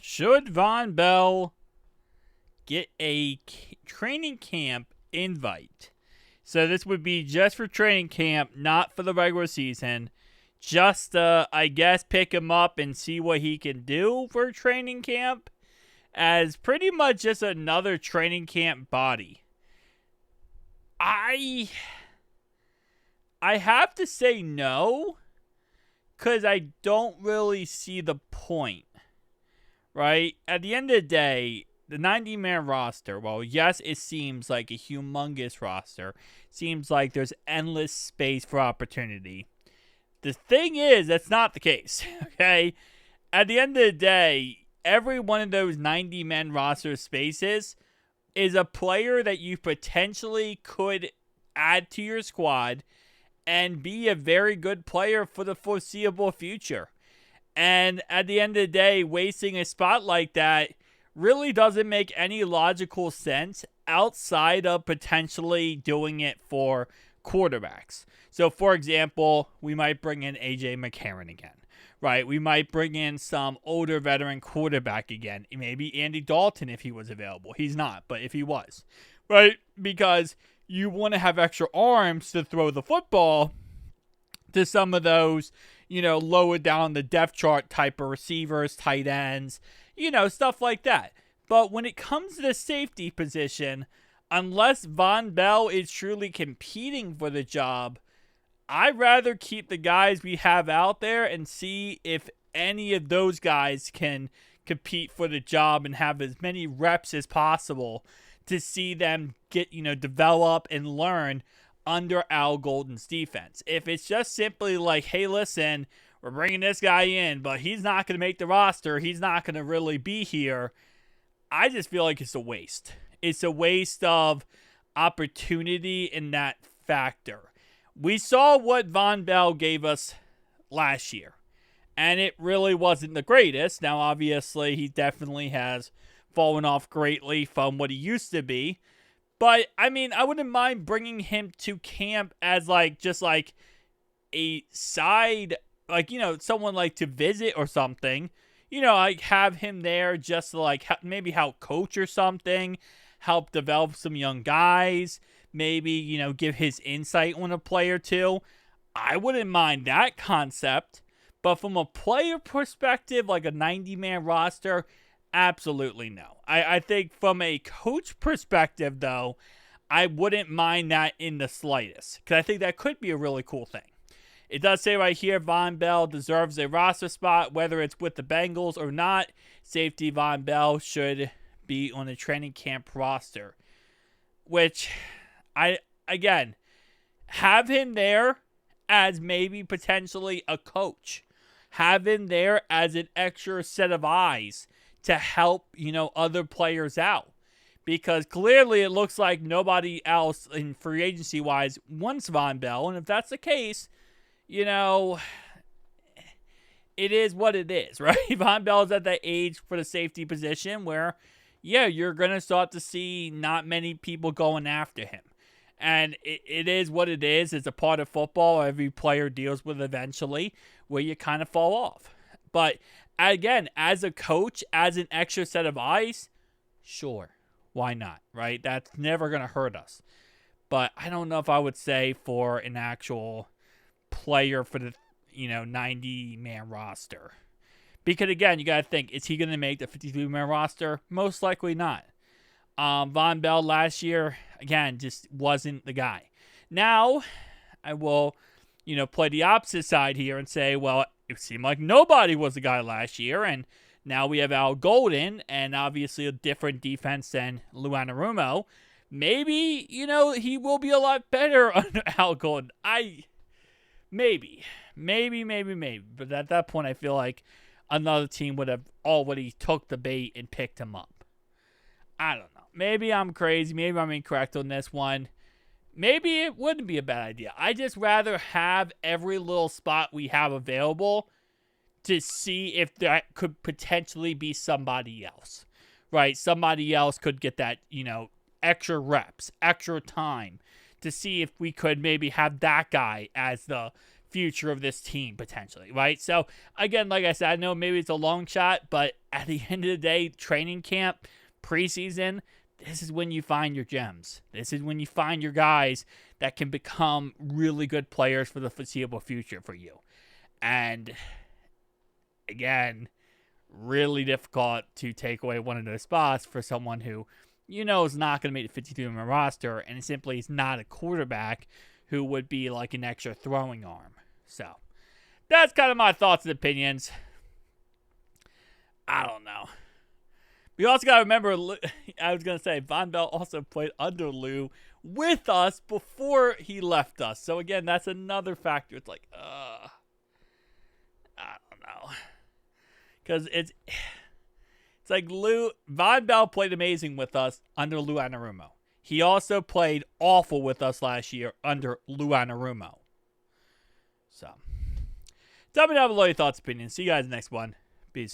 Should Von Bell get a training camp invite? So this would be just for training camp, not for the regular season. Just, I guess, pick him up and see what he can do for training camp as pretty much just another training camp body. I have to say no, because I don't really see the point, right? At the end of the day, the 90-man roster, well, yes, it seems like a humongous roster. Seems like there's endless space for opportunity. The thing is, that's not the case, okay? At the end of the day, every one of those 90-man roster spaces is a player that you potentially could add to your squad and be a very good player for the foreseeable future. And at the end of the day, wasting a spot like that really doesn't make any logical sense outside of potentially doing it for quarterbacks. So, for example, we might bring in A.J. McCarron again, right? We might bring in some older veteran quarterback again. Maybe Andy Dalton if he was available. He's not, but if he was, right? Because you want to have extra arms to throw the football to some of those, lower down the depth chart type of receivers, tight ends, stuff like that. But when it comes to the safety position, unless Vonn Bell is truly competing for the job, I'd rather keep the guys we have out there and see if any of those guys can compete for the job and have as many reps as possible to see them get, develop and learn under Al Golden's defense. If it's just simply like, hey, listen, we're bringing this guy in, but he's not going to make the roster, he's not going to really be here, I just feel like it's a waste. It's a waste of opportunity in that factor. We saw what Vonn Bell gave us last year, and it really wasn't the greatest. Now, obviously, he definitely has fallen off greatly from what he used to be. But, I wouldn't mind bringing him to camp as, just a side, someone, to visit or something. Have him there just to, maybe help coach or something, help develop some young guys, maybe, give his insight on a play or two. I wouldn't mind that concept. But from a player perspective, like a 90-man roster, absolutely no. I think from a coach perspective, though, I wouldn't mind that in the slightest, because I think that could be a really cool thing. It does say right here, Vonn Bell deserves a roster spot, whether it's with the Bengals or not. Safety Vonn Bell should be on the training camp roster. Which, again, have him there as maybe potentially a coach. Have him there as an extra set of eyes to help, other players out. Because clearly it looks like nobody else in free agency-wise wants Vonn Bell. And if that's the case, it is what it is, right? Vonn Bell is at that age for the safety position where, you're going to start to see not many people going after him. And it is what it is. It's a part of football every player deals with eventually, where you kind of fall off. But again, as a coach, as an extra set of eyes, sure, why not, right? That's never going to hurt us. But I don't know if I would say for an actual player for the 90-man roster. Because again, you got to think, is he going to make the 53-man roster? Most likely not. Vonn Bell last year, again, just wasn't the guy. Now, I will, play the opposite side here and say, well, it seemed like nobody was the guy last year, and now we have Al Golden, and obviously a different defense than Lou Anarumo. Maybe, he will be a lot better under Al Golden. Maybe. But at that point, I feel like another team would have already took the bait and picked him up. I don't know. Maybe I'm crazy. Maybe I'm incorrect on this one. Maybe it wouldn't be a bad idea. I just rather have every little spot we have available to see if that could potentially be somebody else, right? Somebody else could get that, extra reps, extra time to see if we could maybe have that guy as the future of this team potentially, right? So again, like I said, I know maybe it's a long shot, but at the end of the day, training camp, preseason, this is when you find your gems. This is when you find your guys that can become really good players for the foreseeable future for you. And again, really difficult to take away one of those spots for someone who is not going to make the 53-man roster, and it simply is not a quarterback who would be like an extra throwing arm. So that's kind of my thoughts and opinions. I don't know. We also got to remember, I was going to say, Vonn Bell also played under Lou with us before he left us. So again, that's another factor. It's like, I don't know. Because it's like Vonn Bell played amazing with us under Lou Anarumo. He also played awful with us last year under Lou Anarumo. So, tell me down below your thoughts, opinions. See you guys next one. Peace.